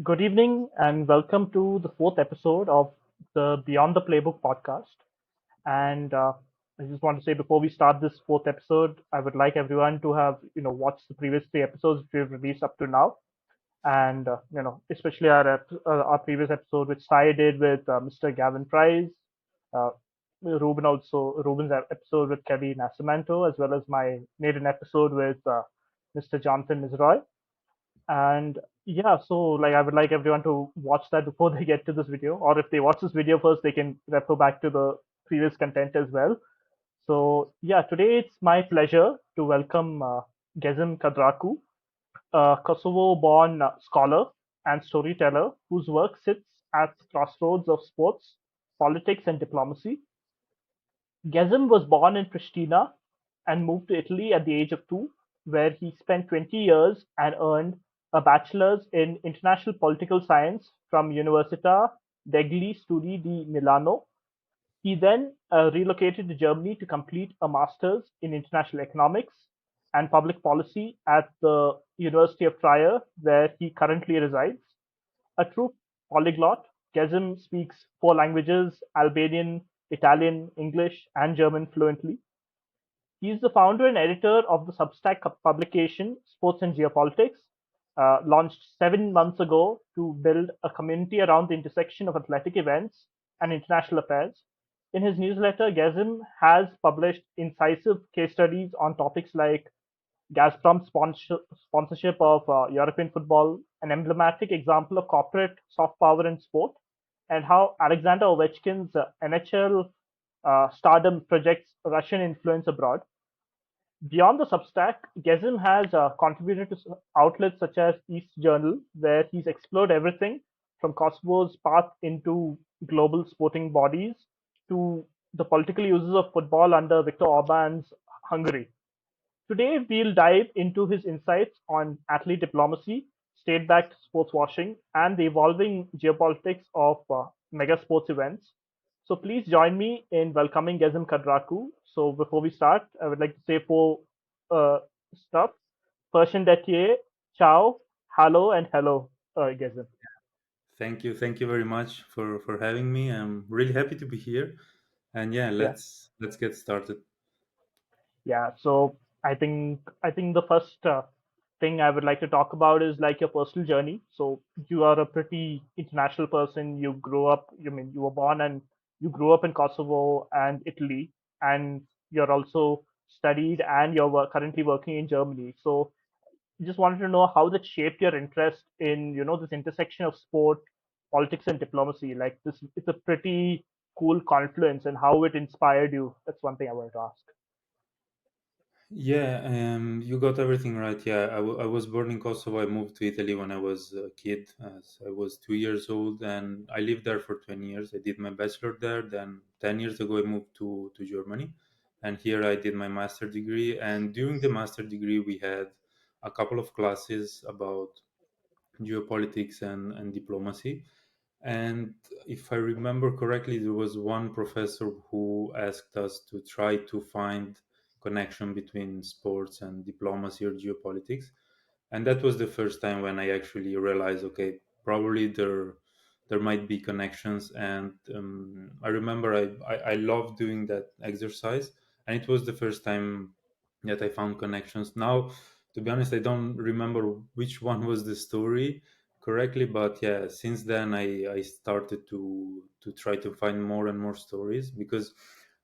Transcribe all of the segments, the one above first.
Good evening and welcome to the fourth episode of the Beyond the Playbook podcast. And I just want to say before we start this fourth episode, I would like everyone to have watched the previous three episodes we've released up to now, and especially our previous episode which Sai did with Mr. Gavin Price, uh, Ruben's episode with Kelly Nascimento, as well as my maiden episode with Mr. Jonathan Misroy. And yeah, so like I would like everyone to watch that before they get to this video, or if they watch this video first, they can refer back to the previous content as well. So yeah, today it's my pleasure to welcome Gezim Kadraku, a Kosovo-born scholar and storyteller whose work sits at the crossroads of sports, politics, and diplomacy. Gezim was born in Pristina and moved to Italy at the age of 2, where he spent 20 years and earned a bachelor's in international political science from Università degli Studi di Milano. He then relocated to Germany to complete a master's in international economics and public policy at the University of Trier, where he currently resides. A true polyglot, Gezim speaks four languages: Albanian, Italian, English, and German fluently. He is the founder and editor of the Substack publication Sports and Geopolitics, launched 7 months ago to build a community around the intersection of athletic events and international affairs. In his newsletter, Gezim has published incisive case studies on topics like Gazprom's sponsorship of European football, an emblematic example of corporate soft power in sport, and how Alexander Ovechkin's NHL stardom projects Russian influence abroad. Beyond the Substack, Gezim has contributed to outlets such as East Journal, where he's explored everything from Kosovo's path into global sporting bodies to the political uses of football under Viktor Orban's Hungary. Today, we'll dive into his insights on athlete diplomacy, state backed sports washing, and the evolving geopolitics of mega sports events. So, please join me in welcoming Gezim Kadraku. So, before we start, I would like to say four uh, stuff. Persian Detier, ciao, hello, and hello, Gezim. Thank you very much for having me. I'm really happy to be here, and yeah, Yeah. let's get started. Yeah, so I think the first thing I would like to talk about is like your personal journey. So you are a pretty international person. You grew up, you were born and you grew up in Kosovo and Italy, and you're also studied and you're currently working in Germany. So just wanted to know how that shaped your interest in this intersection of sport, politics, and diplomacy. Like this, it's a pretty cool confluence, and how it inspired you. That's one thing I wanted to ask. Yeah, you got everything right. Yeah, I was born in Kosovo. I moved to Italy when I was a kid. As I was 2 years old, and I lived there for 20 years. I did my bachelor there. Then 10 years ago, I moved to Germany, and here I did my master degree. And during the master degree, we had a couple of classes about geopolitics and diplomacy. And if I remember correctly, there was one professor who asked us to try to find connection between sports and diplomacy or geopolitics. And that was the first time when I actually realized, okay, probably there might be connections. And I remember I loved doing that exercise, and it was the first time that I found connections. Now, to be honest, I don't remember which one was the story correctly, but yeah, since then I started to try to find more and more stories because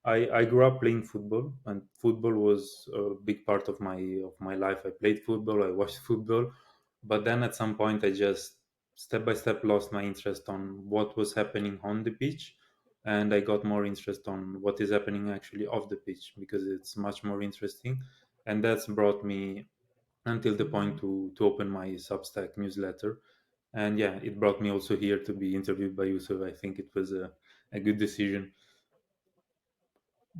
I grew up playing football, and football was a big part of my life. I played football, I watched football, but then at some point I just step by step lost my interest on what was happening on the pitch, and I got more interest on what is happening actually off the pitch because it's much more interesting, and that's brought me until the point to open my Substack newsletter. And yeah, it brought me also here to be interviewed by you, so I think it was a good decision.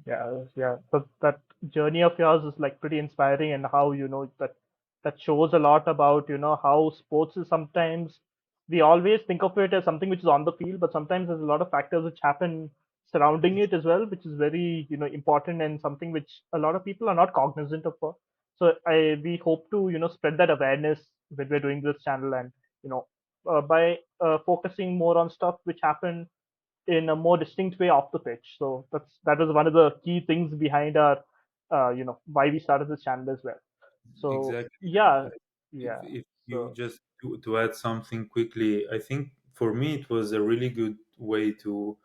Yeah, yeah. But that journey of yours is like pretty inspiring, and how that shows a lot about how sports is sometimes we always think of it as something which is on the field, but sometimes there's a lot of factors which happen surrounding it as well, which is very important and something which a lot of people are not cognizant of. So I we hope to spread that awareness when we're doing this channel, and you know by focusing more on stuff which happened in a more distinct way off the pitch. So that was one of the key things behind our why we started this channel as well. So Exactly. yeah, If yeah. if you So just to add something quickly, I think for me it was a really good way to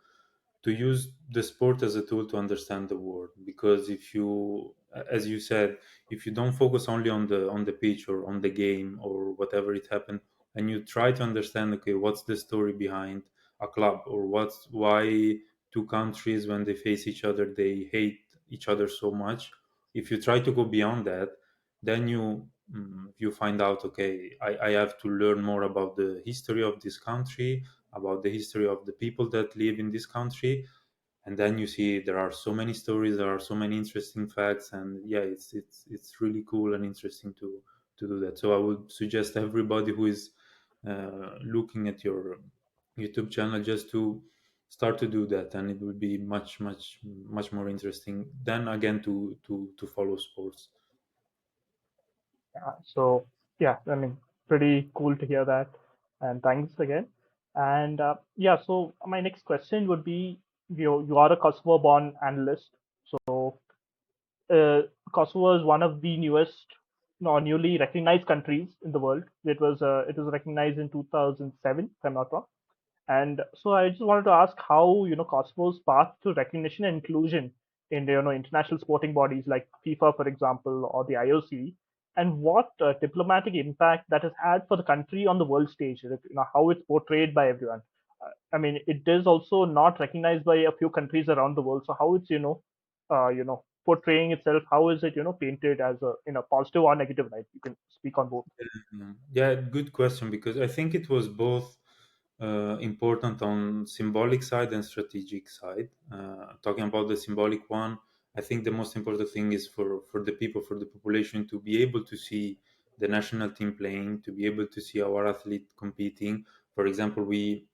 use the sport as a tool to understand the world, because if you, as you said, if you don't focus only on the pitch or on the game or whatever it happened, and you try to understand, okay, what's the story behind a club, or what's why two countries when they face each other they hate each other so much. If you try to go beyond that, then you find out, okay, I have to learn more about the history of this country, about the history of the people that live in this country, and then you see there are so many stories, there are so many interesting facts, and yeah, it's really cool and interesting to do that. So I would suggest everybody who is looking at your YouTube channel just to start to do that, and it will be much more interesting than again to follow sports. so yeah, I mean, pretty cool to hear that, and thanks again. And yeah, so my next question would be, you are a Kosovo-born analyst, so uh, Kosovo is one of the newest, no, newly recognized countries in the world. It was recognized in 2007, if I'm not wrong. And so I just wanted to ask how Kosovo's path to recognition and inclusion in international sporting bodies like FIFA, for example, or the IOC, and what diplomatic impact that has had for the country on the world stage. How it's portrayed by everyone. I mean, it is also not recognized by a few countries around the world. So how it's portraying itself? How is it painted as a in a positive or negative light? You can speak on both. Yeah, good question, because I think it was both important on symbolic side and strategic side. Talking about the symbolic one, I think the most important thing is for the people, for the population to be able to see the national team playing, to be able to see our athlete competing. For example, we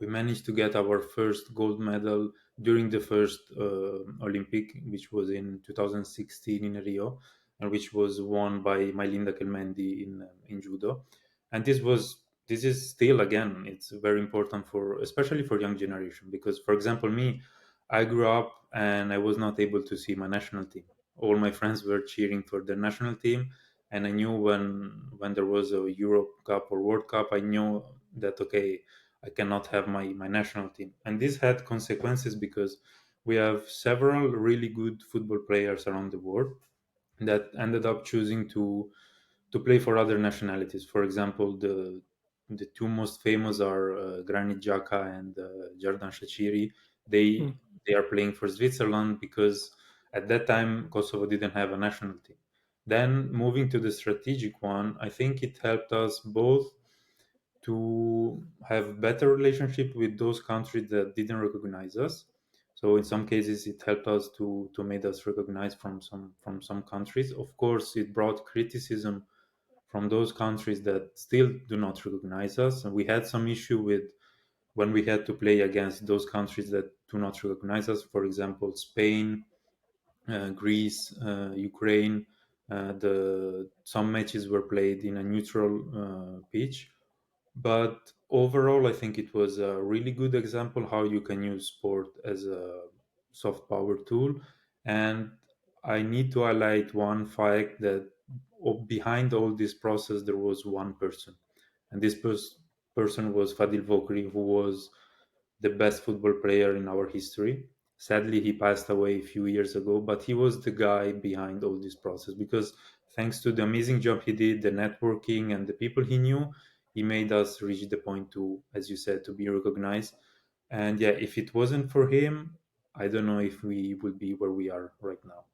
managed to get our first gold medal during the first Olympic, which was in 2016 in Rio, and which was won by Mylinda Kelmendi in judo. And this is still, again, it's very important for, especially for young generation, because for example me, I grew up and I was not able to see my national team. All my friends were cheering for the national team, and I knew when there was a Europe Cup or World Cup, I knew that, okay, I cannot have my national team. And this had consequences because we have several really good football players around the world that ended up choosing to play for other nationalities. For example, the two most famous are Granit Xhaka and Jordan Shaqiri. Hmm. They are playing for Switzerland because at that time Kosovo didn't have a national team. Then moving to the strategic one, I think it helped us both to have better relationship with those countries that didn't recognize us. So in some cases, it helped us to make us recognized from some countries. Of course, it brought criticism from those countries that still do not recognize us, and we had some issue with when we had to play against those countries that do not recognize us. For example, Spain, Greece, Ukraine. The some matches were played in a neutral pitch, but overall, I think it was a really good example how you can use sport as a soft power tool. And I need to highlight one fact that behind all this process, there was one person. And this person was Fadil Vokri, who was the best football player in our history. Sadly, he passed away a few years ago, but he was the guy behind all this process because thanks to the amazing job he did, the networking, and the people he knew, he made us reach the point to, as you said, to be recognized. And yeah, if it wasn't for him, I don't know if we would be where we are right now.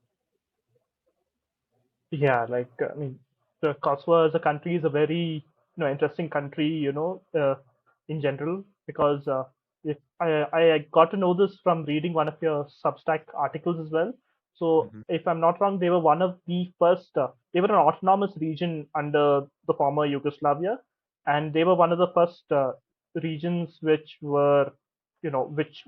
Yeah, like I mean, the Kosovo as a country is a very interesting country, in general, because if I got to know this from reading one of your Substack articles as well. So Mhm. if I'm not wrong, they were one of the first. They were an autonomous region under the former Yugoslavia, and they were one of the first regions which were against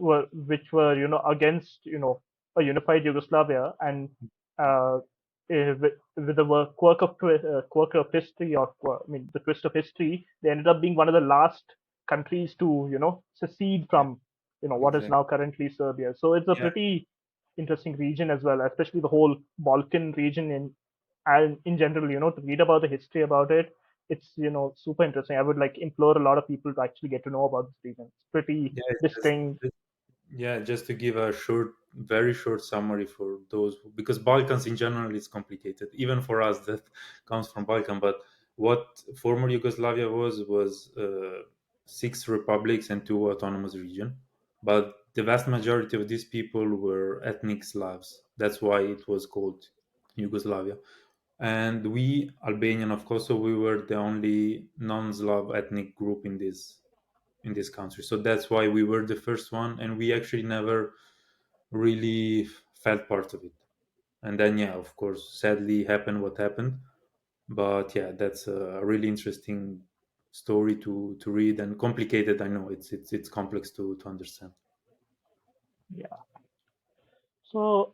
a unified Yugoslavia, and uh, with the quirk of history, or I mean the twist of history, they ended up being one of the last countries to secede Yeah, from what is exactly. now currently Serbia. So it's a Yeah, pretty interesting region as well, especially the whole Balkan region and in general. To read about the history about it, it's super interesting. I would like implore a lot of people to actually get to know about this region. It's pretty yeah, distinct. yeah, just to give a short, very short summary for those, because Balkans in general is complicated, even for us that comes from Balkan. But what former Yugoslavia was six republics and two autonomous region. But the vast majority of these people were ethnic Slavs. That's why it was called Yugoslavia. And we, Albanian of Kosovo, we were the only non-Slav ethnic group in this country. So that's why we were the first one, and we actually never really felt part of it. And then, yeah, of course, sadly happened what happened. But yeah, that's a really interesting story to read, and complicated. I know it's complex to understand. Yeah. So,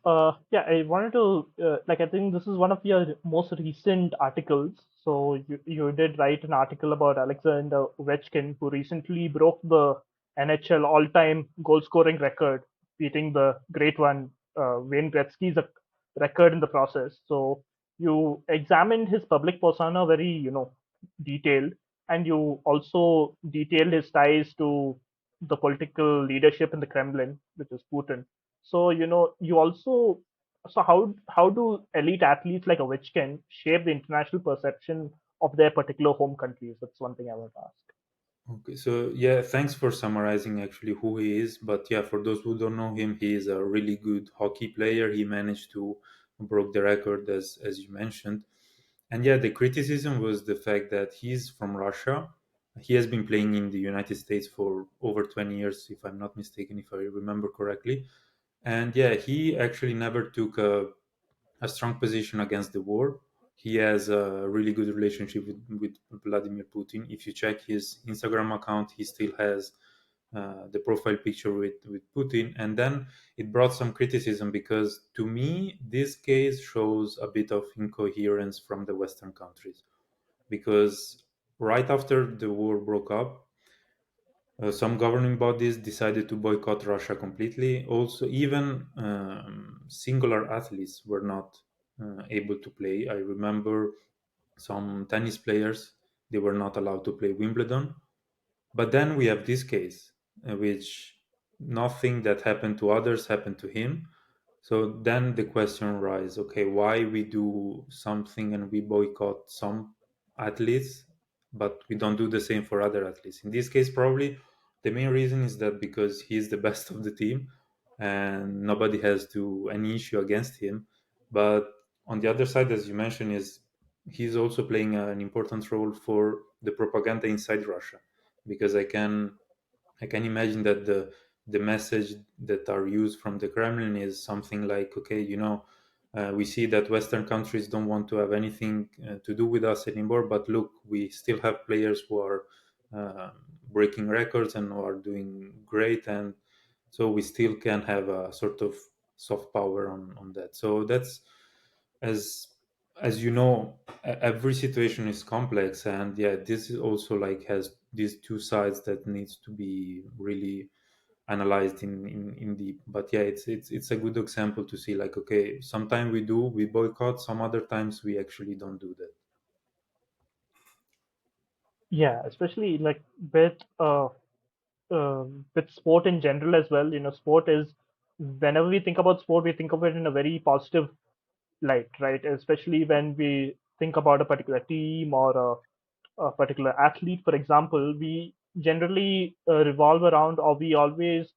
yeah, I wanted to like. I think this is one of your most recent articles. So you did write an article about Alexander Ovechkin, who recently broke the NHL all-time goal-scoring record, beating the great one Wayne Gretzky's record in the process. So you examined his public persona very detailed, and you also detailed his ties to the political leadership in the Kremlin, which is Putin. So you also, so how do elite athletes like Ovechkin shape the international perception of their particular home countries? That's one thing I want to ask. Okay, so yeah, thanks for summarizing actually who he is. But yeah, for those who don't know him, he is a really good hockey player. He managed to broke the record as you mentioned. And yeah, the criticism was the fact that he's from Russia. He has been playing in the United States for over 20 years, if I'm not mistaken, if I remember correctly. And yeah, he actually never took a strong position against the war. He has a really good relationship with Vladimir Putin. If you check his Instagram account, he still has the profile picture with Putin. And then it brought some criticism because to me, this case shows a bit of incoherence from the Western countries. Because right after the war broke up, some governing bodies decided to boycott Russia completely. Also, even singular athletes were not able to play. I remember some tennis players, they were not allowed to play Wimbledon. But then we have this case, which nothing that happened to others happened to him. So then the question arises, okay, why we do something and we boycott some athletes, but we don't do the same for other athletes? In this case, probably the main reason is that because he's the best of the team and nobody has any issue against him. But on the other side, as you mentioned, is he's also playing an important role for the propaganda inside Russia, because I can imagine that the message that are used from the Kremlin is something like, okay, we see that Western countries don't want to have anything to do with us anymore, but look, we still have players who are uh, breaking records and who are doing great, and so we still can have a sort of soft power on that. So that's as as you know, every situation is complex, and yeah, this is also like has these two sides that needs to be really analyzed in deep. But yeah, it's a good example to see like, okay, sometimes we boycott, some other times we actually don't do that. Yeah, especially like with sport in general as well. Sport is, whenever we think about sport, we think of it in a very positive light, right? Especially when we think about a particular team or a particular athlete, for example, we generally revolve around, or we always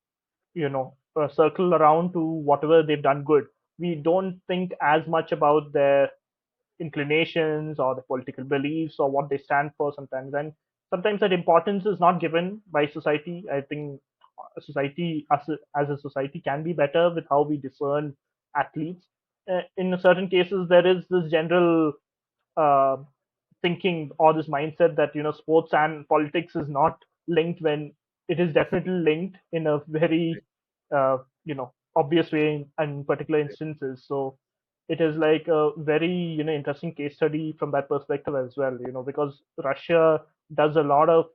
circle around to whatever they've done good. We don't think as much about their inclinations or the political beliefs or what they stand for sometimes. And sometimes that importance is not given by society. I think society, as a society, can be better with how we discern athletes. In certain cases, there is this general uh, thinking or this mindset that sports and politics is not linked, when it is definitely linked in a very obvious way in particular instances. So it is like a very interesting case study from that perspective as well. Because Russia does a lot of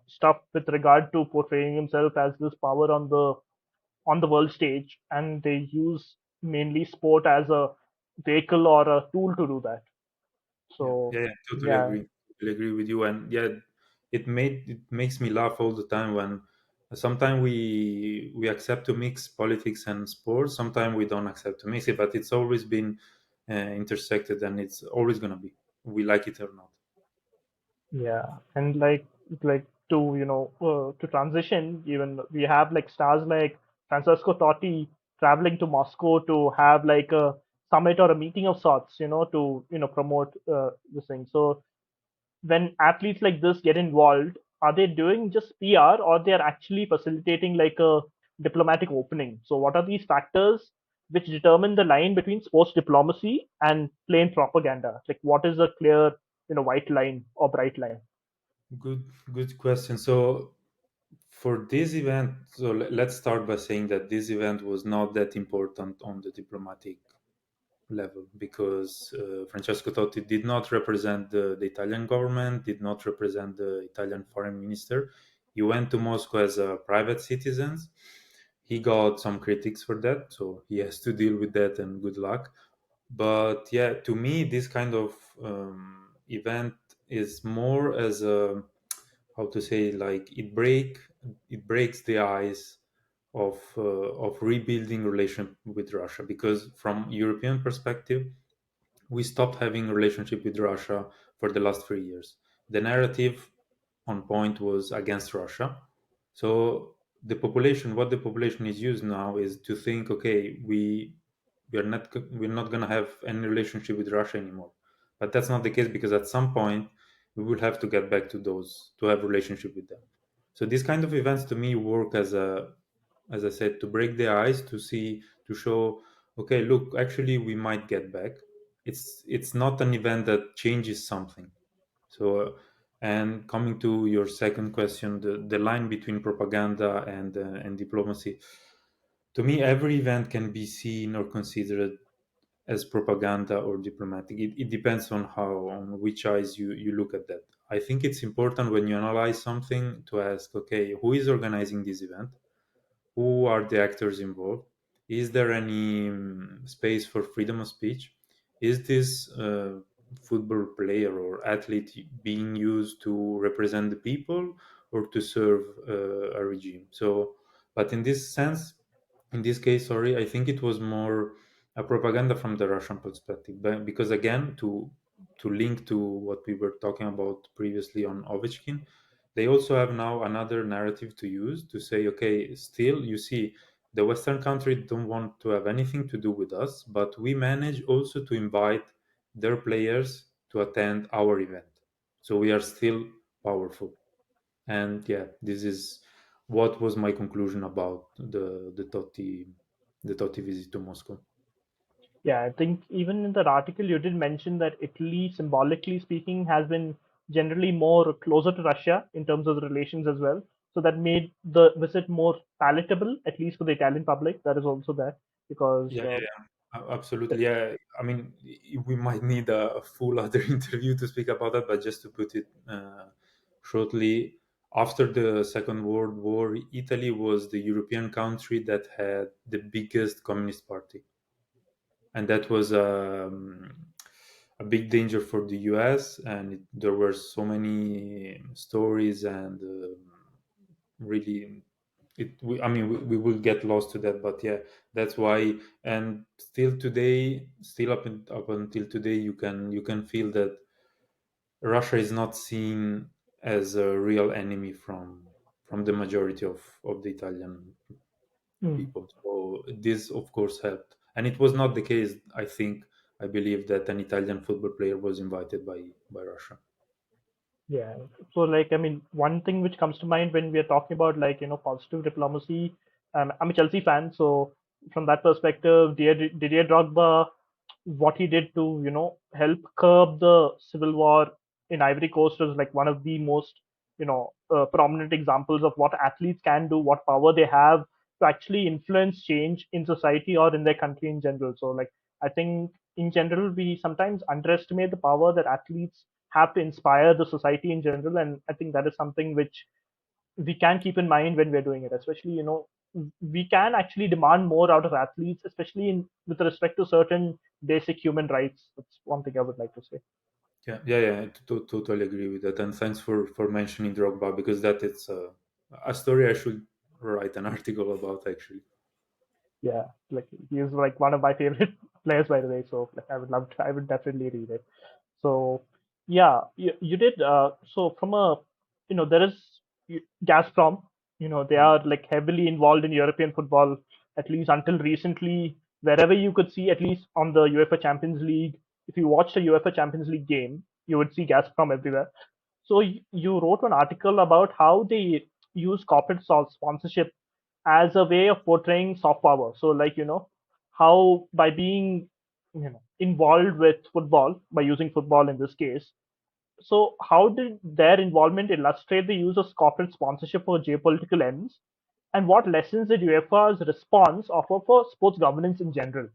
stuff with regard to portraying himself as this power on the world stage, and they use mainly sport as a vehicle or a tool to do that. Yeah, So yeah, yeah, totally yeah, agree. Totally agree with you. And yeah, it makes me laugh all the time when sometimes we accept to mix politics and sports. Sometimes we don't accept to mix it, but it's always been intersected, and it's always gonna be. We like it or not. yeah, and like to to transition, even we have like stars like Francesco Totti traveling to Moscow to have like a summit or a meeting of sorts, to promote this thing. So when athletes like this get involved, are they doing just PR, or they are actually facilitating like a diplomatic opening? So what are these factors which determine the line between sports diplomacy and plain propaganda? Like what is a clear, white line or bright line? Good, good question. So for this event, so let's start by saying that this event was not that important on the diplomatic level because Francesco Totti did not represent the Italian government, did not represent the Italian foreign minister. He went to Moscow as a private citizen. He got some critics for that, so he has to deal with that, and good luck. But yeah, to me, this kind of event is more as a, how to say, like it breaks the ice of rebuilding relation with Russia, because from European perspective we stopped having a relationship with Russia for the last 3 years. The narrative on point was against Russia. So what the population is used now is to think, okay, we're not gonna have any relationship with Russia anymore. But that's not the case, because at some point we will have to get back to those to have relationship with them. So these kind of events to me work as a, as I said, to break the ice, to see, to show, okay, look, actually we might get back. It's not an event that changes something. So, and coming to your second question, the line between propaganda and diplomacy, to me, every event can be seen or considered as propaganda or diplomatic. It depends on how, on which eyes you look at that. I think it's important when you analyze something to ask, okay, who is organizing this event? Who are the actors involved? Is there any space for freedom of speech? Is this football player or athlete being used to represent the people or to serve a regime? So, but in this sense, in this case, sorry, I think it was more a propaganda from the Russian perspective, because again, to link to what we were talking about previously on Ovechkin, they also have now another narrative to use to say, okay, still, you see, the Western country don't want to have anything to do with us, but we manage also to invite their players to attend our event. So we are still powerful. And yeah, this is what was my conclusion about the Totti visit to Moscow. Yeah, I think even in that article you did mention that Italy, symbolically speaking, has been generally more closer to Russia in terms of the relations as well. So that made the visit more palatable, at least for the Italian public. That is also there because Yeah, yeah, yeah. Absolutely. Yeah, I mean, we might need a full other interview to speak about that, but just to put it shortly, after the Second World War, Italy was the European country that had the biggest communist party, and that was a big danger for the US. And there were so many stories and really I mean, we will get lost to that, but yeah, that's why. And still today, still up until today, you can feel that Russia is not seen as a real enemy from the majority of the Italian mm, people. So this, of course, helped. And it was not the case, I believe, that an Italian football player was invited by Russia. yeah. So like I mean, one thing which comes to mind when we are talking about like positive diplomacy, I'm a Chelsea fan, so from that perspective, Didier Drogba, what he did to help curb the civil war in Ivory Coast was like one of the most prominent examples of what athletes can do, what power they have to actually influence change in society or in their country in general. So like I think in general we sometimes underestimate the power that athletes have to inspire the society in general, and I think that is something which we can keep in mind when we're doing it. Especially, we can actually demand more out of athletes, especially in with respect to certain basic human rights. That's one thing I would like to say. Yeah. Totally agree with that. And thanks for mentioning Drogba, because that it's a story I should write an article about actually. Yeah, like he's like one of my favorite players, by the way. So like, I would definitely read it. So yeah, you did. So from a, there is Gazprom. They Mm. are like heavily involved in European football, at least until recently. Wherever you could see, at least on the UEFA Champions League, if you watched a UEFA Champions League game, you would see Gazprom everywhere. So you wrote an article about how they use corporate sponsorship as a way of portraying soft power. So like, how by being, involved with football, by using football in this case, so how did their involvement illustrate the use of corporate sponsorship for geopolitical ends? And what lessons did UEFA's response offer for sports governance in general?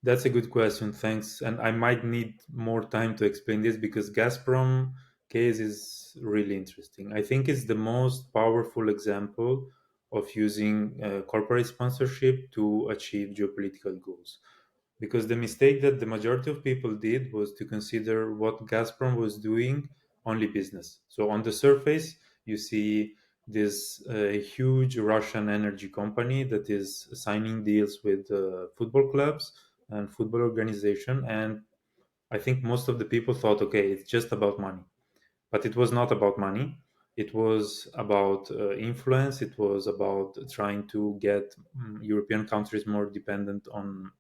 That's a good question. Thanks. And I might need more time to explain this because Gazprom case is really interesting. I think it's the most powerful example of using corporate sponsorship to achieve geopolitical goals. Because the mistake that the majority of people did was to consider what Gazprom was doing only business. So on the surface, you see this huge Russian energy company that is signing deals with football clubs and football organization, and I think most of the people thought, okay, it's just about money, but it was not about money. It was about influence. It was about trying to get European countries more dependent on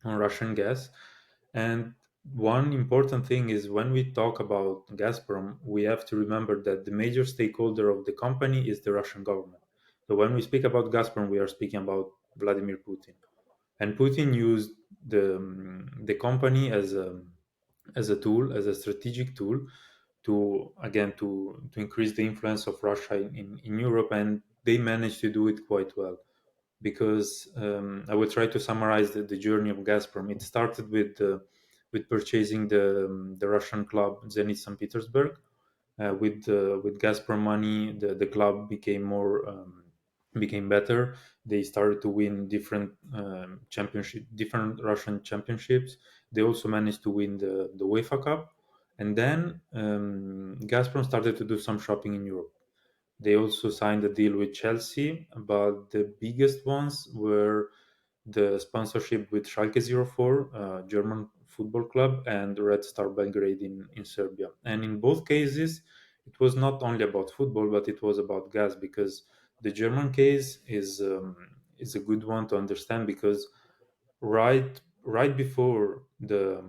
Russian gas. And one important thing is when we talk about Gazprom, we have to remember that the major stakeholder of the company is the Russian government. So when we speak about Gazprom, we are speaking about Vladimir Putin. And Putin used the company as a tool, as a strategic tool, to again to increase the influence of Russia in Europe, and they managed to do it quite well. Because I will try to summarize the journey of Gazprom. It started with purchasing the Russian club Zenit St. Petersburg. With Gazprom money, the club became better. They started to win different Russian championships. They also managed to win the UEFA Cup, and then Gazprom started to do some shopping in Europe. They also signed a deal with Chelsea, but the biggest ones were the sponsorship with Schalke 04, a German football club, and Red Star Belgrade in Serbia. And in both cases, it was not only about football, but it was about gas, because the German case is a good one to understand, because right before the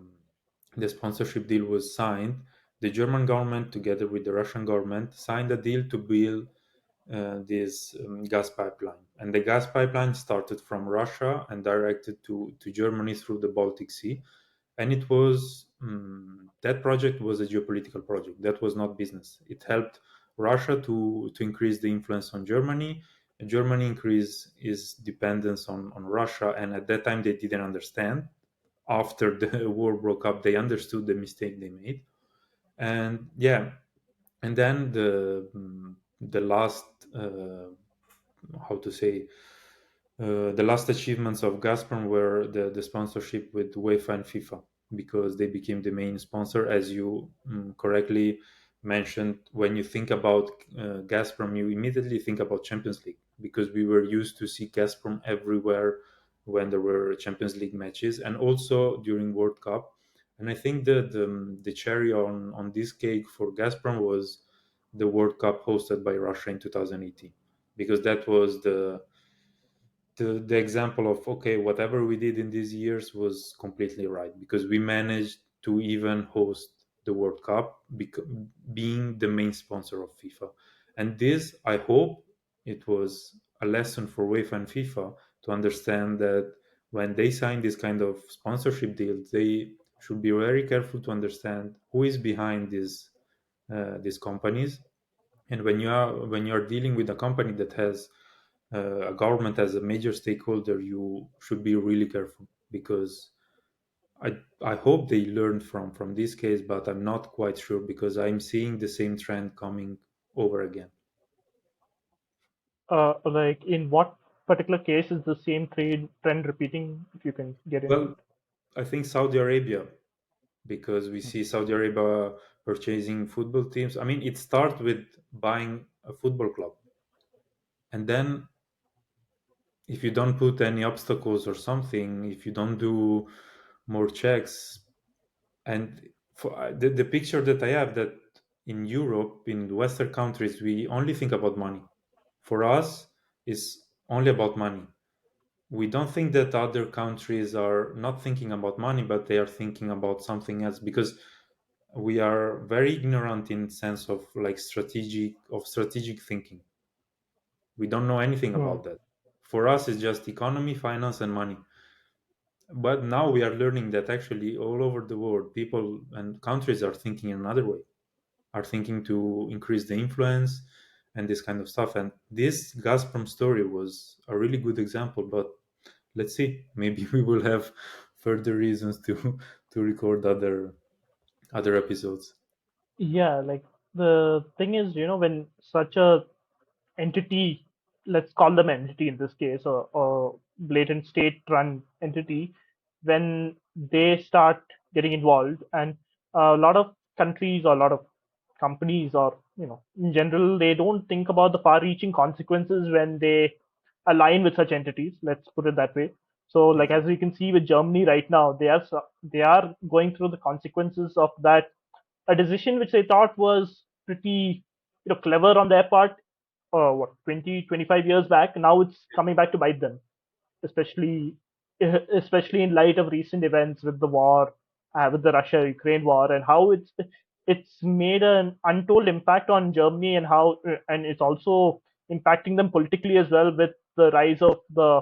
sponsorship deal was signed, the German government, together with the Russian government, signed a deal to build this gas pipeline. And the gas pipeline started from Russia and directed to Germany through the Baltic Sea. And it was that project was a geopolitical project. That was not business. It helped Russia to increase the influence on Germany. Germany increase its dependence on Russia, and at that time they didn't understand. After the war broke up, they understood the mistake they made, and yeah, and then the last how to say the last achievements of Gazprom were the sponsorship with UEFA and FIFA, because they became the main sponsor. As you correctly mentioned, when you think about Gazprom, you immediately think about Champions League, because we were used to see Gazprom everywhere when there were Champions League matches, and also during World Cup. And I think the cherry on this cake for Gazprom was the World Cup hosted by Russia in 2018, because that was the example of, okay, whatever we did in these years was completely right, because we managed to even host the World Cup, being the main sponsor of FIFA. And this, I hope, it was a lesson for UEFA and FIFA to understand that when they sign this kind of sponsorship deals, they should be very careful to understand who is behind these companies. And when you are dealing with a company that has a government as a major stakeholder, you should be really careful. because I hope they learned from this case, but I'm not quite sure because I'm seeing the same trend coming over again. Like in what particular case is the same trend repeating? If you can get into Well, it. I think Saudi Arabia, because we see Saudi Arabia purchasing football teams. I mean, it starts with buying a football club, and then if you don't put any obstacles or something, if you don't do more checks, and the picture that I have, that in Europe, in the Western countries, we only think about money. For us, it's only about money. We don't think that other countries are not thinking about money, but they are thinking about something else, because we are very ignorant in sense of like strategic thinking. We don't know anything Hmm. about that. For us, it's just economy, finance, and money. But now we are learning that actually all over the world, people and countries are thinking in another way, are thinking to increase the influence and this kind of stuff. And this Gazprom story was a really good example. But let's see, maybe we will have further reasons to record other episodes. Yeah, like the thing is, when such a entity, let's call them entity in this case, or blatant state-run entity, when they start getting involved, and a lot of countries or a lot of companies, or in general, they don't think about the far-reaching consequences when they align with such entities. Let's put it that way. So, like as we can see with Germany right now, they are going through the consequences of that, a decision which they thought was pretty clever on their part, 20-25 years back. Now it's coming back to bite them, especially especially in light of recent events with the war, with the Russia Ukraine war, and how it's made an untold impact on Germany, and how and it's also impacting them politically as well, with the rise of the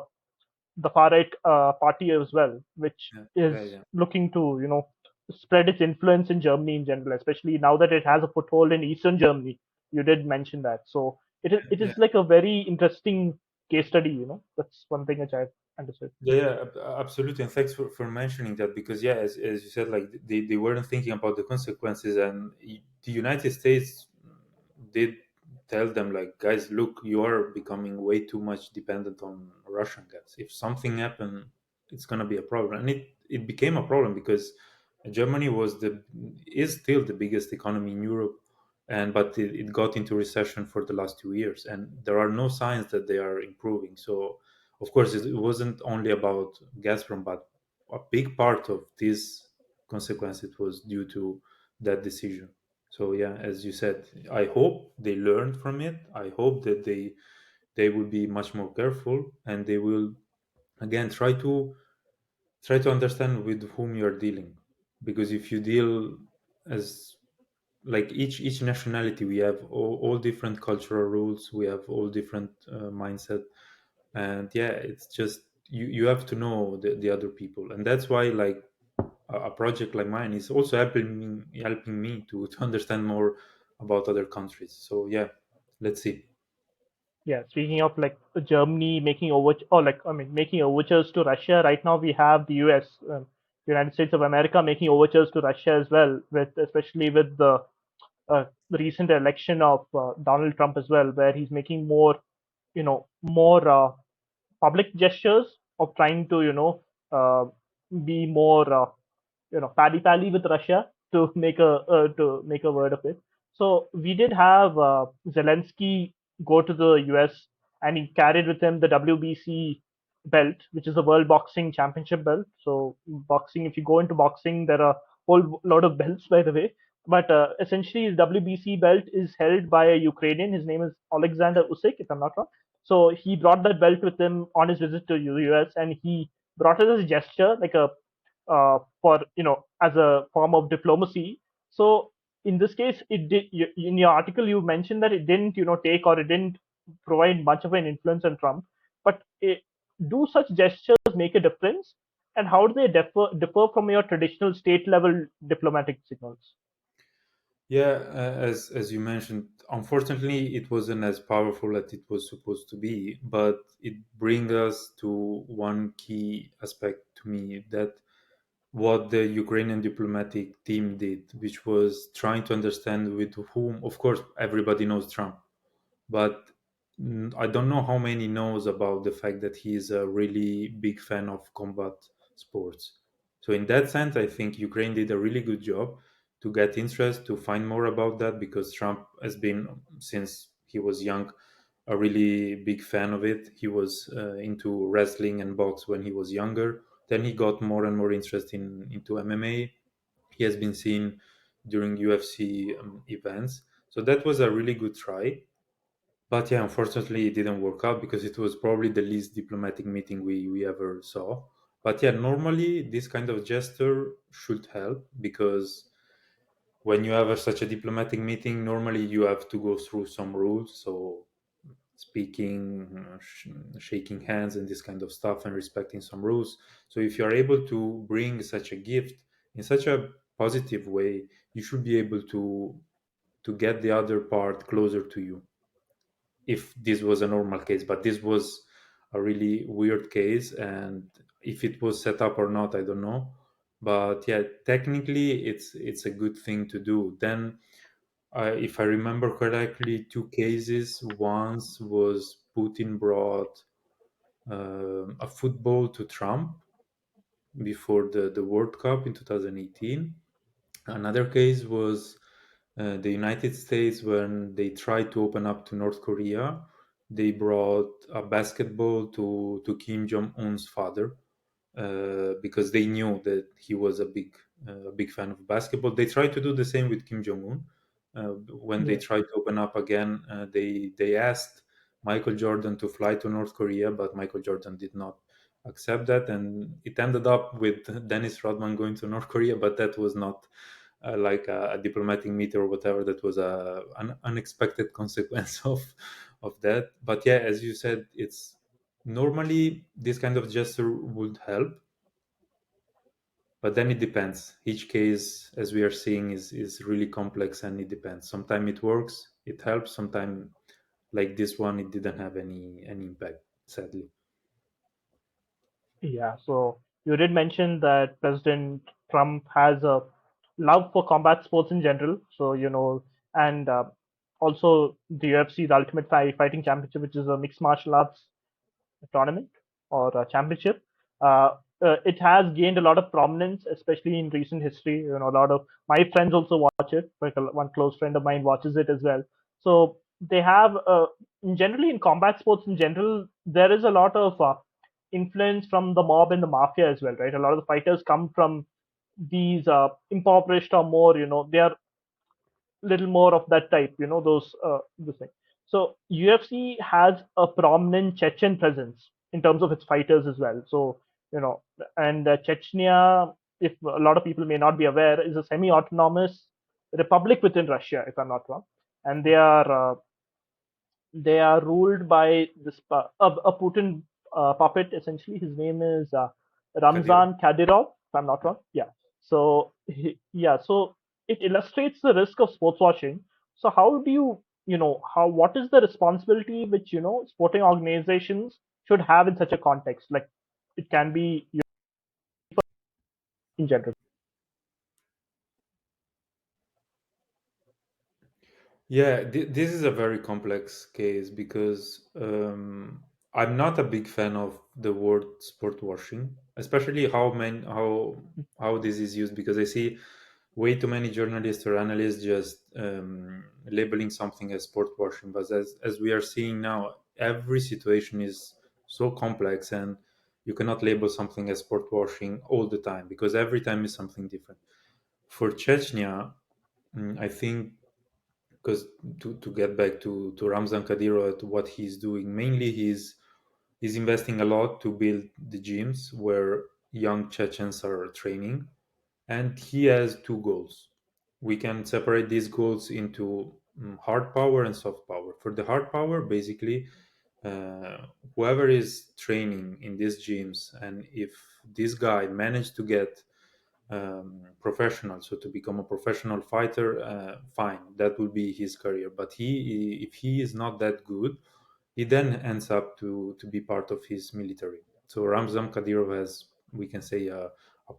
far right party as well, which Yeah, yeah, is yeah, looking to spread its influence in Germany in general, especially now that it has a foothold in Eastern Germany. You did mention that, so it is yeah. like a very interesting case study. That's one thing which I've understood. Yeah, yeah, absolutely. And thanks for mentioning that, because, yeah, as you said, like they weren't thinking about the consequences. And the United States did tell them, like, guys, look, you are becoming way too much dependent on Russian gas. If something happened, it's going to be a problem. And it became a problem because Germany is still the biggest economy in Europe. And but it got into recession for the last 2 years, and there are no signs that they are improving. So of course, it wasn't only about Gazprom, but a big part of this consequence it was due to that decision. So yeah, as you said, I hope they learned from it. I hope that they will be much more careful, and they will again try to understand with whom you are dealing. Because if you deal as like each nationality, we have all different cultural rules, we have all different mindset. And yeah, it's just you have to know the other people. And that's why, like, a project like mine is also helping me to understand more about other countries. So yeah, let's see. Yeah, speaking of like Germany making over, or like I mean making overtures to Russia, right now we have the U.S., United States of America, making overtures to Russia as well, with especially with the recent election of Donald Trump as well, where he's making more public gestures of trying to be more pally pally with Russia, to make a word of it. So we did have Zelensky go to the US, and he carried with him the WBC belt, which is the World Boxing Championship belt. So boxing, if you go into boxing, there are a whole lot of belts, by the way. But essentially, his WBC belt is held by a Ukrainian. His name is Alexander Usyk, if I'm not wrong. So he brought that belt with him on his visit to US, and he brought it as a gesture, like a for as a form of diplomacy. So in this case, it did. In your article, you mentioned that it didn't take, or it didn't provide much of an influence on Trump. But do such gestures make a difference? And how do they differ from your traditional state level diplomatic signals? Yeah, as you mentioned, unfortunately, it wasn't as powerful as it was supposed to be. But it brings us to one key aspect to me, that what the Ukrainian diplomatic team did, which was trying to understand with whom. Of course, everybody knows Trump, but I don't know how many knows about the fact that he is a really big fan of combat sports. So in that sense, I think Ukraine did a really good job to get interest, to find more about that, because Trump has been, since he was young, a really big fan of it. He was into wrestling and box when he was younger. Then he got more and more interest into MMA. He has been seen during UFC events. So that was a really good try. But yeah, unfortunately, it didn't work out because it was probably the least diplomatic meeting we ever saw. But yeah, normally this kind of gesture should help, because when you have such a diplomatic meeting, normally you have to go through some rules. So speaking, shaking hands, and this kind of stuff, and respecting some rules. So if you are able to bring such a gift in such a positive way, you should be able to get the other part closer to you, if this was a normal case. But this was a really weird case, and if it was set up or not, I don't know. But yeah, technically it's a good thing to do. Then if I remember correctly, two cases. Once was Putin brought a football to Trump before the World Cup in 2018. Another case was the United States, when they tried to open up to North Korea. They brought a basketball to Kim Jong Un's father, because they knew that he was a big fan of basketball. They tried to do the same with Kim Jong Un. When they Yeah. tried to open up again, they asked Michael Jordan to fly to North Korea, but Michael Jordan did not accept that, and it ended up with Dennis Rodman going to North Korea. But that was not like a diplomatic meet or whatever. That was an unexpected consequence of that. But yeah, as you said, it's normally this kind of gesture would help, but then it depends. Each case, as we are seeing, is really complex, and it depends. Sometimes it works, it helps. Sometimes, like this one, it didn't have any impact, sadly. Yeah, so you did mention that President Trump has a love for combat sports in general. So, and also the UFC, the Ultimate Fighting Championship, which is a mixed martial arts tournament or a championship. It has gained a lot of prominence, especially in recent history. A lot of my friends also watch it. Like one close friend of mine watches it as well. So they have, generally in combat sports in general, there is a lot of influence from the mob and the mafia as well, right? A lot of the fighters come from these impoverished or more, they are little more of that type, those this thing. So UFC has a prominent Chechen presence in terms of its fighters as well. So you know, and Chechnya, if a lot of people may not be aware, is a semi-autonomous republic within Russia, if I'm not wrong, and they are ruled by a Putin puppet essentially. His name is Kadyrov. Ramzan Kadyrov, if I'm not wrong. Yeah. So yeah, so it illustrates the risk of sports washing. So how do how what is the responsibility which sporting organizations should have in such a context? Like it can be in general. Yeah, this is a very complex case, because I'm not a big fan of the word sport washing, especially how this is used, because I see way too many journalists or analysts just labeling something as sport washing. But as we are seeing now, every situation is so complex, and you cannot label something as sport washing all the time, because every time is something different. For Chechnya, I think, because to get back to Ramzan Kadyrov, to what he's doing, mainly he's investing a lot to build the gyms where young Chechens are training, and he has two goals. We can separate these goals into hard power and soft power. For the hard power, basically, uh, whoever is training in these gyms, and if this guy managed to get professional. So to become a professional fighter, fine, that will be his career. But if he is not that good, he then ends up to be part of his military. So Ramzan Kadyrov has, we can say, a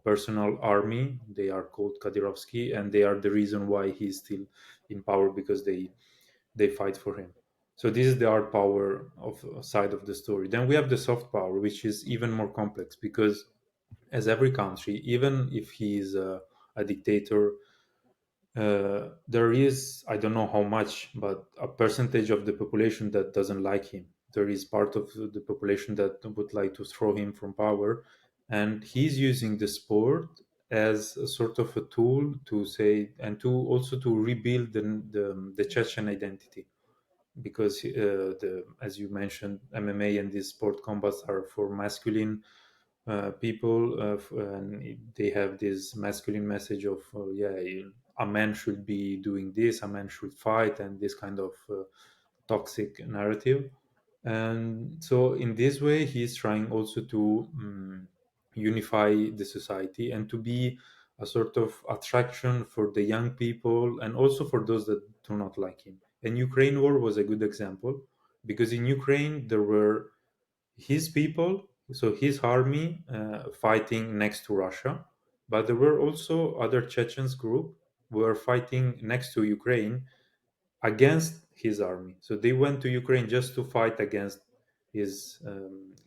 personal army. They are called Kadyrovsky, and they are the reason why he's still in power, because they fight for him. So this is the hard power of side of the story. Then we have the soft power, which is even more complex, because as every country, even if he is a dictator, there is, I don't know how much, but a percentage of the population that doesn't like him. There is part of the population that would like to throw him from power, and he's using the sport as a sort of a tool to say, and to also to rebuild the Chechen identity, because as you mentioned, MMA and these sport combats are for masculine people, and they have this masculine message of yeah, a man should be doing this, a man should fight, and this kind of toxic narrative. And so in this way he's trying also to unify the society and to be a sort of attraction for the young people and also for those that do not like him. And Ukraine war was a good example, because in Ukraine there were his people, so his army fighting next to Russia, but there were also other Chechens group who were fighting next to Ukraine against his army. So they went to Ukraine just to fight against his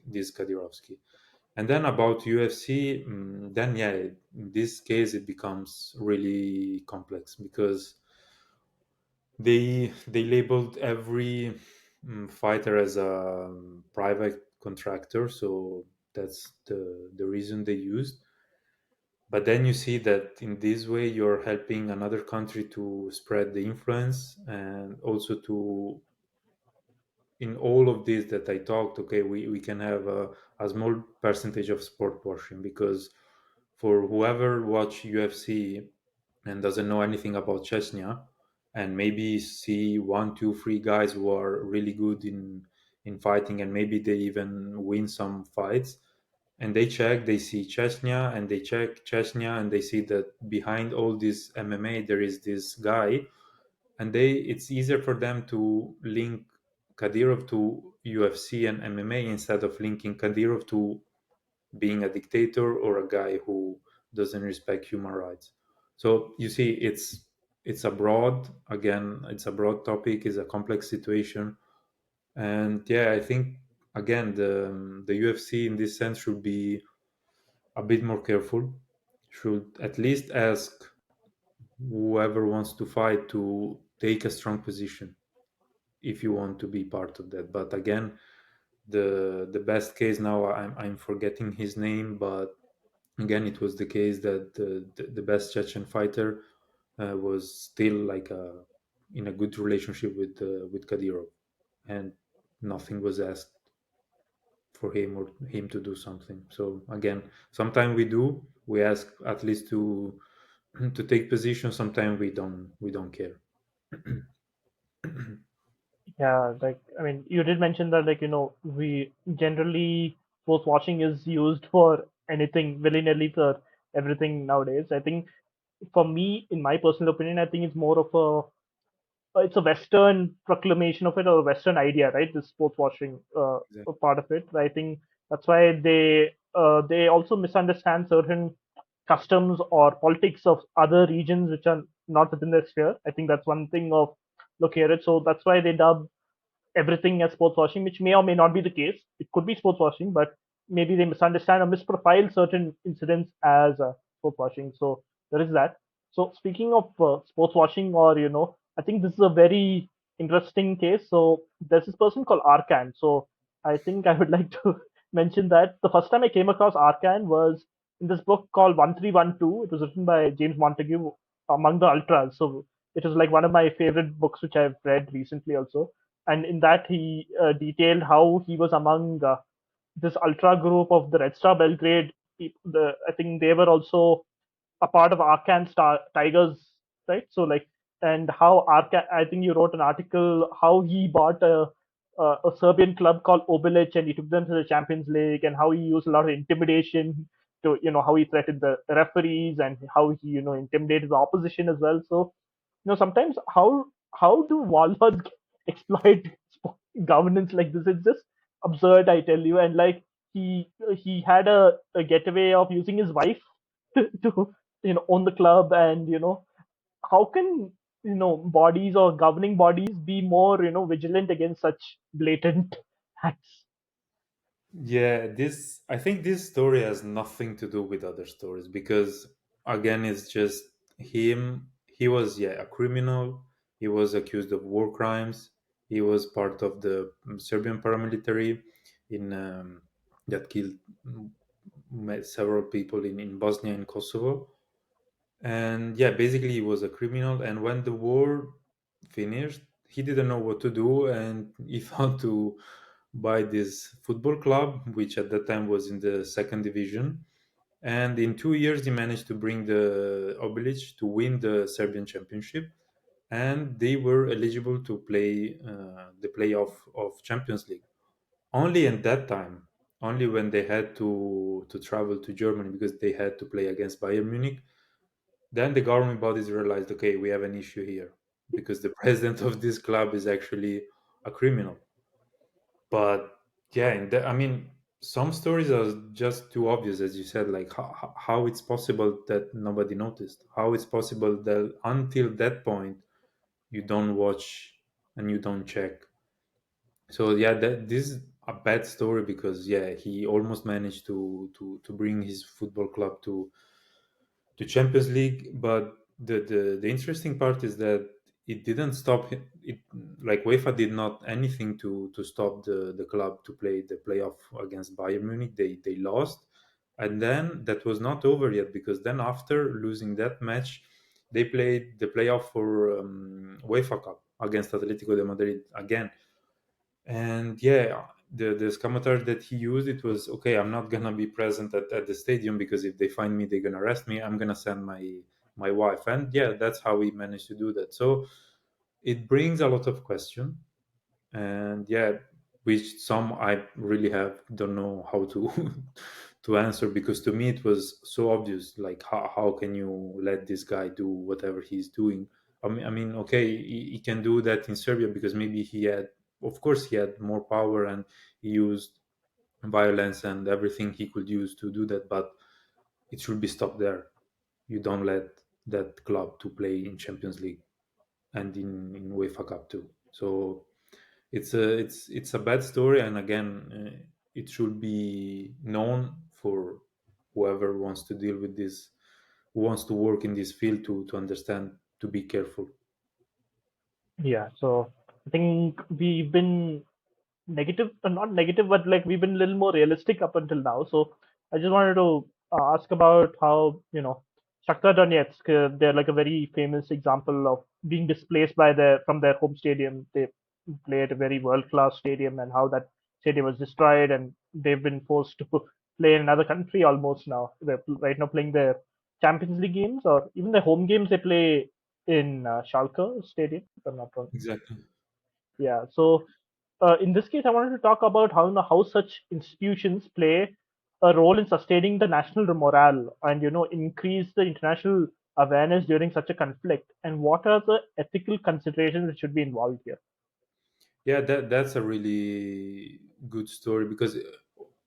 this Kadyrovsky. And then about UFC, then yeah, in this case it becomes really complex, because they labeled every fighter as a private contractor, so that's the reason they used. But then you see that in this way you're helping another country to spread the influence, and also to, in all of this that I talked, okay, we can have a small percentage of sport washing, because for whoever watch UFC and doesn't know anything about Chechnya, and maybe see one, two, three guys who are really good in fighting, and maybe they even win some fights, and they check, they see Chechnya, and they check Chechnya, and they see that behind all this MMA there is this guy, and they it's easier for them to link Kadyrov to UFC and MMA instead of linking Kadyrov to being a dictator or a guy who doesn't respect human rights. So you see, it's a broad, again, it's a broad topic, it's a complex situation, and yeah, I think again the UFC in this sense should be a bit more careful, should at least ask whoever wants to fight to take a strong position if you want to be part of that. But again, the best case now, I'm forgetting his name, but again, it was the case that the best Chechen fighter was still like in a good relationship with Kadyrov, and nothing was asked for him or him to do something. So again, sometimes we ask at least to to take position. Sometimes we don't care. Yeah, like I mean, you did mention that we generally sports watching is used for anything willy-nilly for everything nowadays. I think for me, in my personal opinion, I think it's more of it's a Western proclamation of it or a Western idea, right? This sports washing a Exactly. part of it. I think that's why they also misunderstand certain customs or politics of other regions which are not within their sphere. I think that's one thing of look here. So that's why they dub everything as sports washing, which may or may not be the case. It could be sports washing, but maybe they misunderstand or misprofile certain incidents as sports washing. So there is that. So speaking of sports washing, or I think this is a very interesting case. So there's this person called Arkan. So I think I would like to mention that the first time I came across Arkan was in this book called 1312. It was written by James Montague among the Ultras. So it was like one of my favorite books which I've read recently also, and in that he detailed how he was among this ultra group of the Red Star Belgrade. I think they were also a part of Arkan Star Tigers, right? So like, and how Arkan, I think you wrote an article how he bought a Serbian club called Obilic and he took them to the Champions League, and how he used a lot of intimidation to how he threatened the referees and how he intimidated the opposition as well. So sometimes how do warlords exploit governance like this? It's just absurd, I tell you. And like he had a getaway of using his wife to own the club, and how can bodies or governing bodies be more vigilant against such blatant acts? Yeah, this I think this story has nothing to do with other stories because again it's just him. He was, yeah, a criminal. He was accused of war crimes. He was part of the Serbian paramilitary in that killed several people in Bosnia and Kosovo. And yeah, basically he was a criminal, and when the war finished, he didn't know what to do, and he thought to buy this football club, which at that time was in the second division. And in 2 years, he managed to bring the Obilic to win the Serbian championship, and they were eligible to play the playoff of Champions League. Only in that time, only when they had to travel to Germany because they had to play against Bayern Munich, then the government bodies realized, okay, we have an issue here because the president of this club is actually a criminal. But yeah, I mean, some stories are just too obvious, as you said, like how it's possible that nobody noticed, how it's possible that until that point you don't watch and you don't check. So yeah, that this is a bad story because yeah, he almost managed to bring his football club to Champions League. But the interesting part is that it didn't stop it. Like UEFA did not anything to stop the club to play the playoff against Bayern Munich. They lost, and then that was not over yet because then after losing that match, they played the playoff for UEFA Cup against Atletico de Madrid again. And yeah, the scamatar that he used, it was okay, I'm not gonna be present at the stadium because if they find me they're gonna arrest me. I'm gonna send my wife. And yeah, that's how he managed to do that. So it brings a lot of question. And yeah, which some I really have don't know how to to answer, because to me it was so obvious, like how can you let this guy do whatever he's doing. I mean, okay, he can do that in Serbia because maybe he had, of course he had more power and he used violence and everything he could use to do that, but it should be stopped there. You don't let that club to play in Champions League and in UEFA Cup too. So it's a bad story, and again, it should be known for whoever wants to deal with this, who wants to work in this field, to understand, to be careful. Yeah, so I think we've been negative, not negative, but like we've been a little more realistic up until now. So I just wanted to ask about how Shakhtar Donetsk, they're like a very famous example of being displaced by their from their home stadium. They play at a very world class stadium, and how that stadium was destroyed, and they've been forced to play in another country almost now. They're right now playing their Champions League games, or even their home games. They play in Schalke Stadium, if I'm not wrong. Exactly. Yeah. So in this case, I wanted to talk about how such institutions play a role in sustaining the national morale and increase the international awareness during such a conflict, and what are the ethical considerations that should be involved here. Yeah, that's a really good story because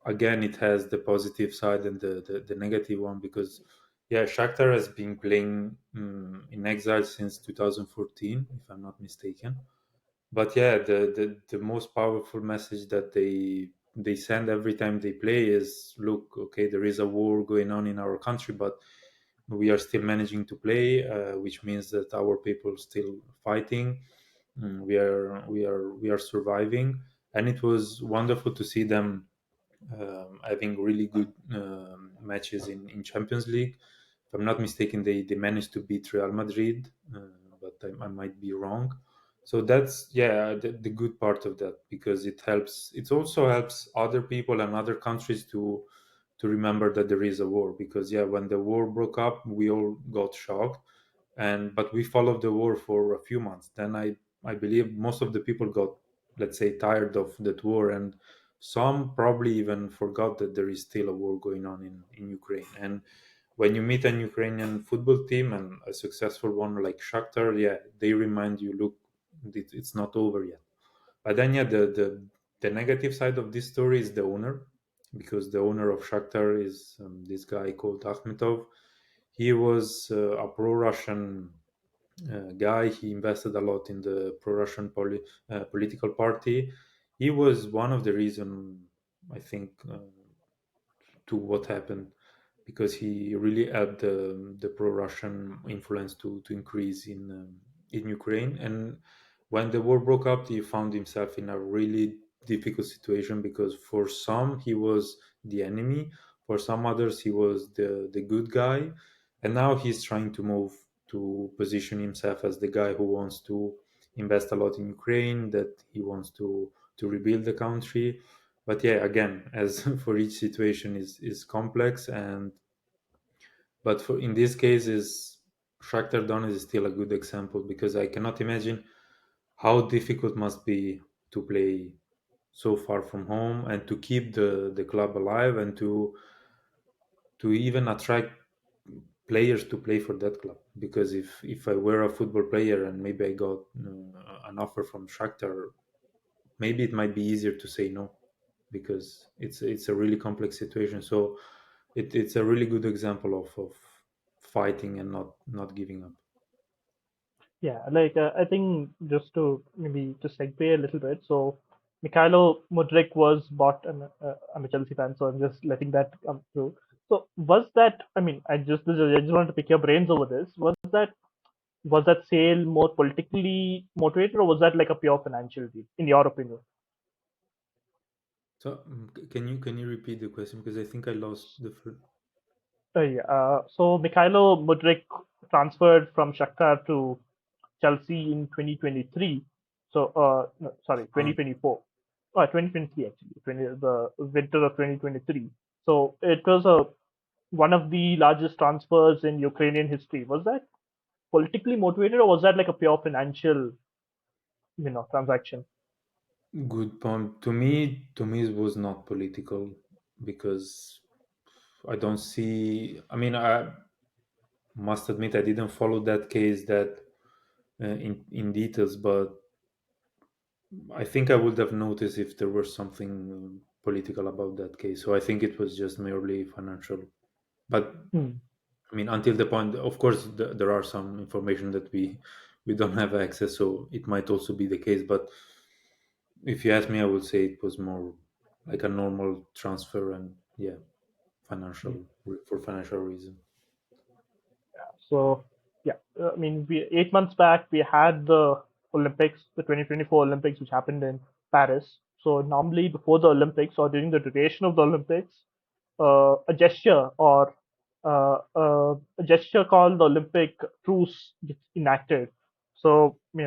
again, it has the positive side and the negative one. Because yeah, Shakhtar has been playing in exile since 2014, if I'm not mistaken. But yeah, the most powerful message that they send every time they play is, look, okay, there is a war going on in our country, but we are still managing to play, which means that our people still fighting. We are surviving. And it was wonderful to see them having really good matches in Champions League. If I'm not mistaken, they managed to beat Real Madrid, but I might be wrong. So that's, yeah, the good part of that, because it helps. It also helps other people and other countries to remember that there is a war. Because yeah, when the war broke up, we all got shocked, and but we followed the war for a few months. Then I believe most of the people got, let's say, tired of that war, and Some probably even forgot that there is still a war going on in Ukraine. And when you meet an Ukrainian football team and a successful one like Shakhtar, yeah, they remind you, look, it's not over yet. But then, yeah, the negative side of this story is the owner, because the owner of Shakhtar is this guy called Akhmetov. He was a pro-Russian guy. He invested a lot in the pro-Russian political party. He was one of the reason, I think, to what happened, because he really helped the pro-Russian influence to increase in Ukraine. And when the war broke up, he found himself in a really difficult situation, because for some he was the enemy, for some others he was the good guy, and now he's trying to move to position himself as the guy who wants to invest a lot in Ukraine, that he wants to rebuild the country. But yeah, again, as for each situation is complex. And but for in this case is Shakhtar Donetsk is still a good example, because I cannot imagine how difficult must be to play so far from home and to keep the club alive, and to even attract players to play for that club. Because if I were a football player and maybe I got an offer from Shakhtar, maybe it might be easier to say no, because it's a really complex situation. So it's a really good example of fighting and not giving up. Yeah, I think just to maybe to segue a little bit. So Mikhailo Mudrik was bought, and I'm a Chelsea fan, so I'm just letting that come through. So was that? I mean, I just wanted to pick your brains over this. Was that sale more politically motivated, or was that like a pure financial deal, in your opinion? So can you repeat the question, because I think I lost the first. Yeah. So Mikhailo Mudrik transferred from Shakhtar to Chelsea in 2023. So, no, sorry, Ah, 2024. 2023 actually, the winter of 2023. So it was a one of the largest transfers in Ukrainian history. Was that politically motivated, or was that like a pure financial, transaction? good point. To me it was not political, because I don't see. I mean, I must admit I didn't follow that case that in details, but I think I would have noticed if there was something political about that case. So I think it was just merely financial. But Hmm. I mean, until the point, of course, there are some information that we don't have access, so it might also be the case. But if you ask me, I would say it was more like a normal transfer, and yeah, for financial reason. So yeah, I mean, 8 months back we had the Olympics, the 2024 Olympics, which happened in Paris. So normally before the Olympics or during the duration of the Olympics, a gesture or a gesture called the Olympic truce gets enacted. So we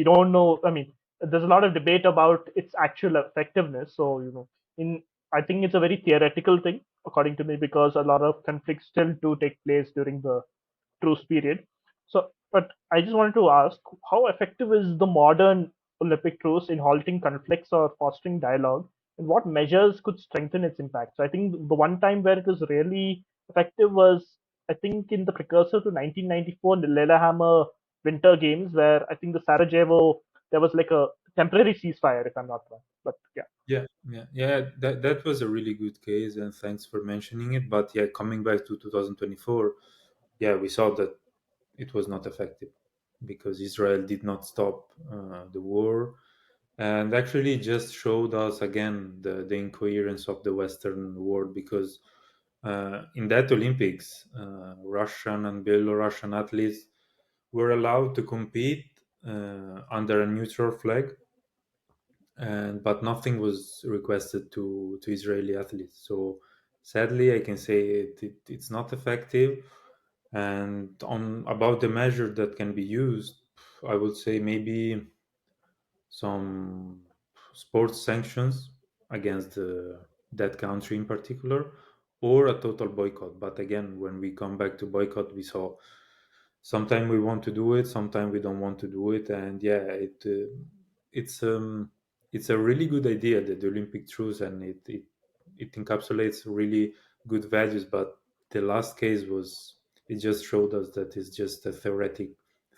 don't know. I mean, there's a lot of debate about its actual effectiveness. So in I think it's a very theoretical thing, according to me, because a lot of conflicts still do take place during the truce period. So, but I just wanted to ask, how effective is the modern Olympic truce in halting conflicts or fostering dialogue, and what measures could strengthen its impact? So, I think the one time where it was really effective was, I think, in the precursor to 1994 Lillehammer Winter Games, where I think the Sarajevo there was like a temporary ceasefire, if I'm not wrong. But yeah. Yeah. That was a really good case, and thanks for mentioning it. But yeah, coming back to 2024, yeah, we saw that it was not effective, because Israel did not stop the war, and actually just showed us again the incoherence of the Western world. Because in that Olympics, Russian and Belarusian athletes were allowed to compete under a neutral flag, and but nothing was requested to Israeli athletes. So sadly, I can say it's not effective. And on about the measure that can be used, I would say maybe some sports sanctions against that country in particular, or a total boycott. But again, when we come back to boycott, we saw sometimes we want to do it, sometimes we don't want to do it, and yeah, it's it's a really good idea, the Olympic truce, and it encapsulates really good values. But the last case was, it just showed us that it's just a theoretic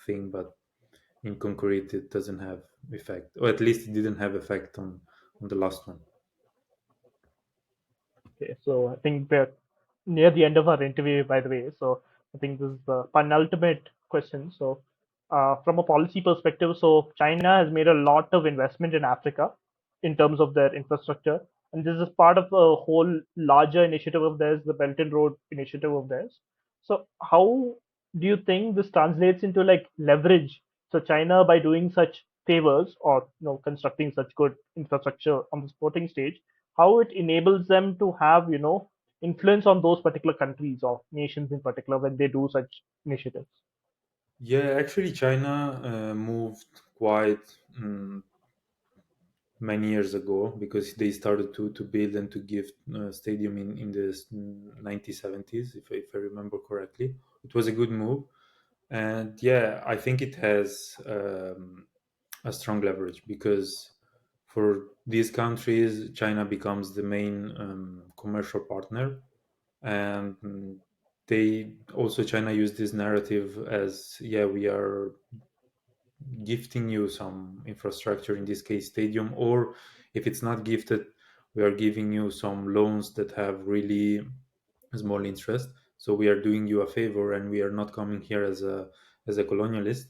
thing, but in concrete it doesn't have effect, or at least it didn't have effect on the last one. Okay, so I think we're near the end of our interview, by the way. So I think this is the penultimate question. So, from a policy perspective, so China has made a lot of investment in Africa in terms of their infrastructure, and this is part of a whole larger initiative of theirs, the Belt and Road initiative of theirs. So, how do you think this translates into like leverage? So, China, by doing such favors or constructing such good infrastructure on the sporting stage, how it enables them to have influence on those particular countries or nations in particular when they do such initiatives. Yeah, actually, China moved quite many years ago, because they started to build and to give stadium in the 1970s, if I remember correctly. It was a good move, and yeah, I think it has a strong leverage, because for these countries, China becomes the main commercial partner, and they also, China used this narrative as, yeah, we are gifting you some infrastructure, in this case stadium, or if it's not gifted, we are giving you some loans that have really small interest. So we are doing you a favor, and we are not coming here as a colonialist.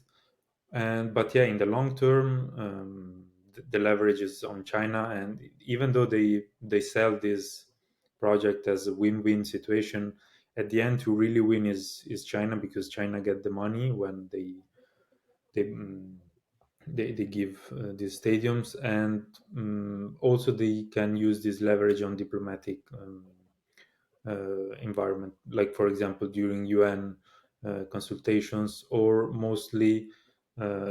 And but yeah, in the long term, the leverage is on China, and even though they sell this project as a win-win situation, at the end, who really win is China, because China get the money when they mm, they give these stadiums, and also they can use this leverage on diplomatic environment, like for example during UN consultations, or mostly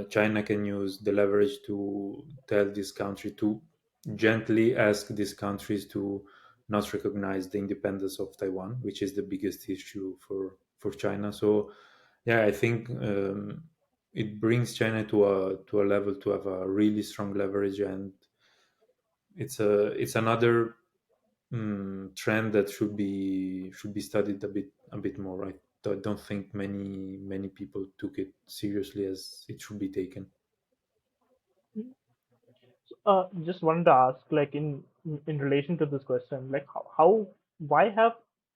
China can use the leverage to tell this country to gently ask these countries to not recognize the independence of Taiwan, which is the biggest issue for China. So yeah, I think it brings China to a level to have a really strong leverage, and it's another trend that should be studied a bit more. I don't think many people took it seriously as it should be taken. Just wanted to ask, like in relation to this question, like why have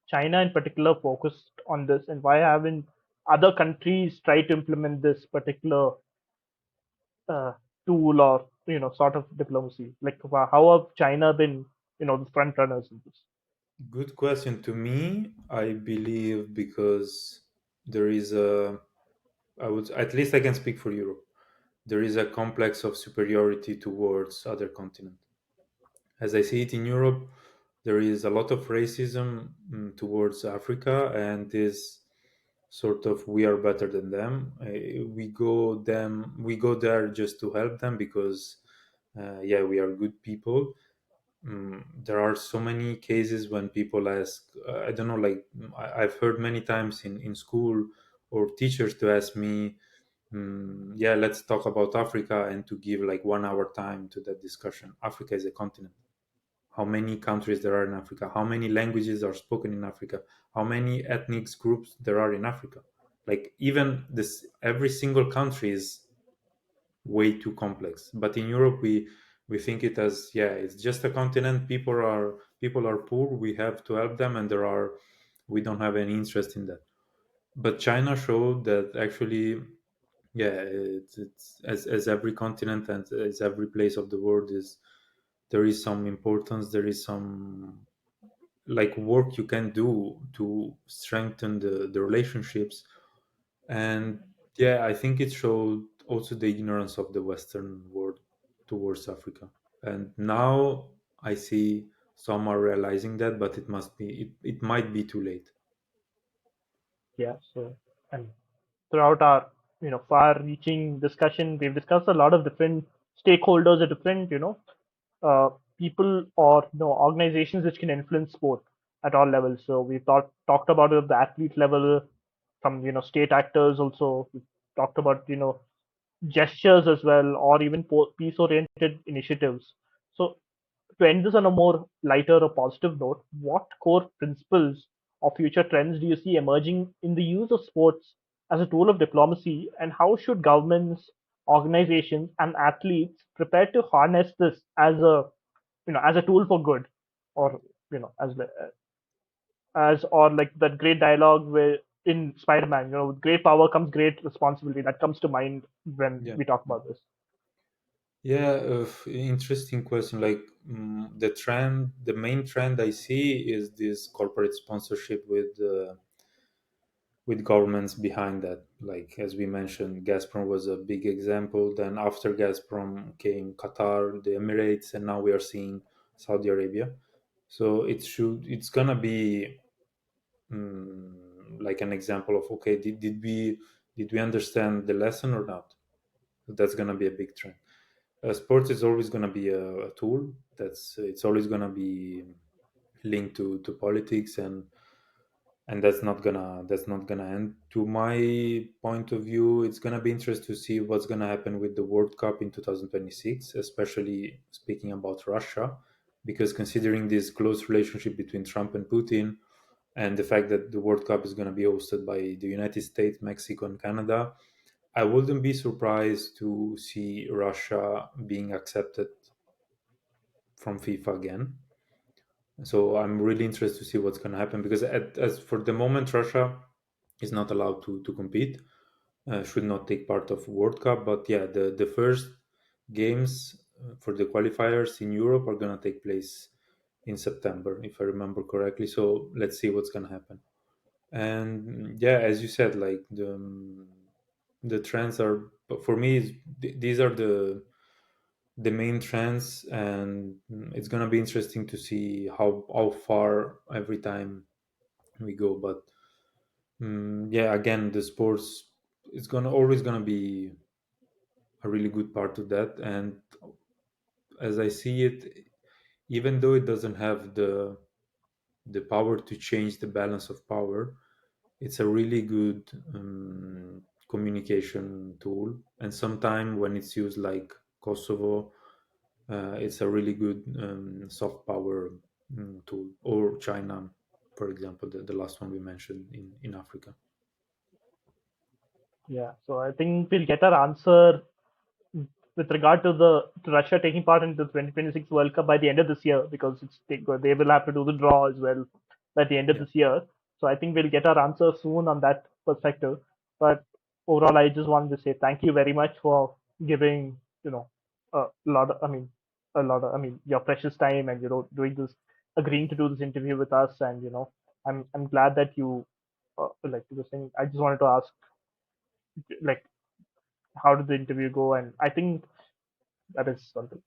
China in particular focused on this, and why haven't other countries tried to implement this particular uh, tool or sort of diplomacy? Like how have China been the front runners in this? Good question. To me, I believe because there is a, I would, at least I can speak for Europe. There is a complex of superiority towards other continents. As I see it in Europe, there is a lot of racism towards Africa, and this sort of, we are better than them. We go there just to help them, because yeah, we are good people. There are so many cases when people ask, I don't know, like I've heard many times in school, or teachers to ask me, yeah, let's talk about Africa, and to give like 1 hour time to that discussion. Africa is a continent. How many countries there are in Africa? How many languages are spoken in Africa? How many ethnic groups there are in Africa? Like even this, every single country is way too complex. But in Europe, we think it as, yeah, it's just a continent. People are poor. We have to help them, and we don't have any interest in that. But China showed that actually, yeah, it's as every continent and as every place of the world is, there is some importance, there is some like work you can do to strengthen the relationships. And yeah, I think it showed also the ignorance of the Western world towards Africa. And now I see some are realizing that, but it might be too late. Yeah. So, and throughout our far-reaching discussion, we've discussed a lot of different stakeholders, or different people or organizations which can influence sport at all levels. So we talked about it at the athlete level, from state actors also. We talked about gestures as well, or even peace-oriented initiatives. So to end this on a more lighter or positive note, what core principles or future trends do you see emerging in the use of sports as a tool of diplomacy, and how should governments, organizations, and athletes prepare to harness this as a as a tool for good, or as or like that great dialogue where in Spider-Man, with great power comes great responsibility. That comes to mind when Yeah. we talk about this. Yeah, interesting question. Like the main trend I see is this corporate sponsorship with governments behind that. Like as we mentioned, Gazprom was a big example. Then after Gazprom came Qatar, the Emirates, and now we are seeing Saudi Arabia. So it's gonna be like an example of, okay, did we understand the lesson or not? That's gonna be a big trend. Sports is always gonna be a tool. It's always gonna be linked to politics, and that's not gonna end. To my point of view, it's gonna be interesting to see what's gonna happen with the World Cup in 2026, especially speaking about Russia, because considering this close relationship between Trump and Putin, and the fact that the World Cup is gonna be hosted by the United States, Mexico, and Canada, I wouldn't be surprised to see Russia being accepted from FIFA again. So I'm really interested to see what's going to happen, because as for the moment, Russia is not allowed to compete, should not take part of World Cup. But yeah, the first games for the qualifiers in Europe are going to take place in September, if I remember correctly. So let's see what's going to happen. And yeah, as you said, like the trends are, for me, these are the main trends, and it's gonna be interesting to see how far every time we go. But yeah, again, the sports is gonna always gonna be a really good part of that. And as I see it, even though it doesn't have the power to change the balance of power, it's a really good communication tool. And sometimes when it's used like Kosovo, it's a really good soft power tool. Or China, for example, the last one we mentioned in Africa. Yeah, so I think we'll get our answer with regard to the to Russia taking part in the 2026 World Cup by the end of this year, because they will have to do the draw as well by the end of Yeah. this year. So I think we'll get our answer soon on that perspective. But overall, I just wanted to say thank you very much for giving a lot of, your precious time, and doing this, agreeing to do this interview with us. And I'm glad that you like you were saying. I just wanted to ask, like, how did the interview go? And I think that is something.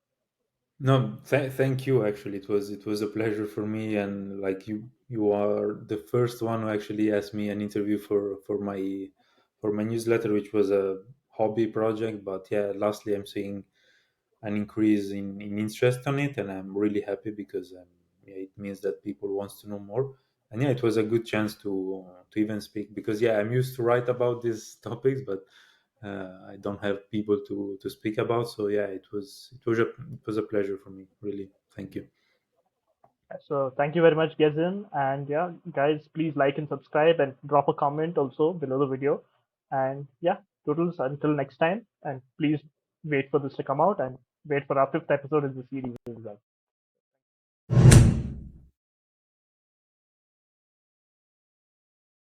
No, thank you. Actually, it was a pleasure for me, and like you are the first one who actually asked me an interview for my newsletter, which was a hobby project. But yeah, lastly, I'm seeing an increase in interest on it, and I'm really happy because yeah, it means that people wants to know more. And yeah, it was a good chance to even speak, because yeah, I'm used to write about these topics, but I don't have people to speak about. So yeah, it was a pleasure for me. Really, thank you. So thank you very much, Gezin. And yeah, guys, please like and subscribe and drop a comment also below the video. And yeah, totals until next time. And please wait for this to come out and wait for our fifth episode in the series as well.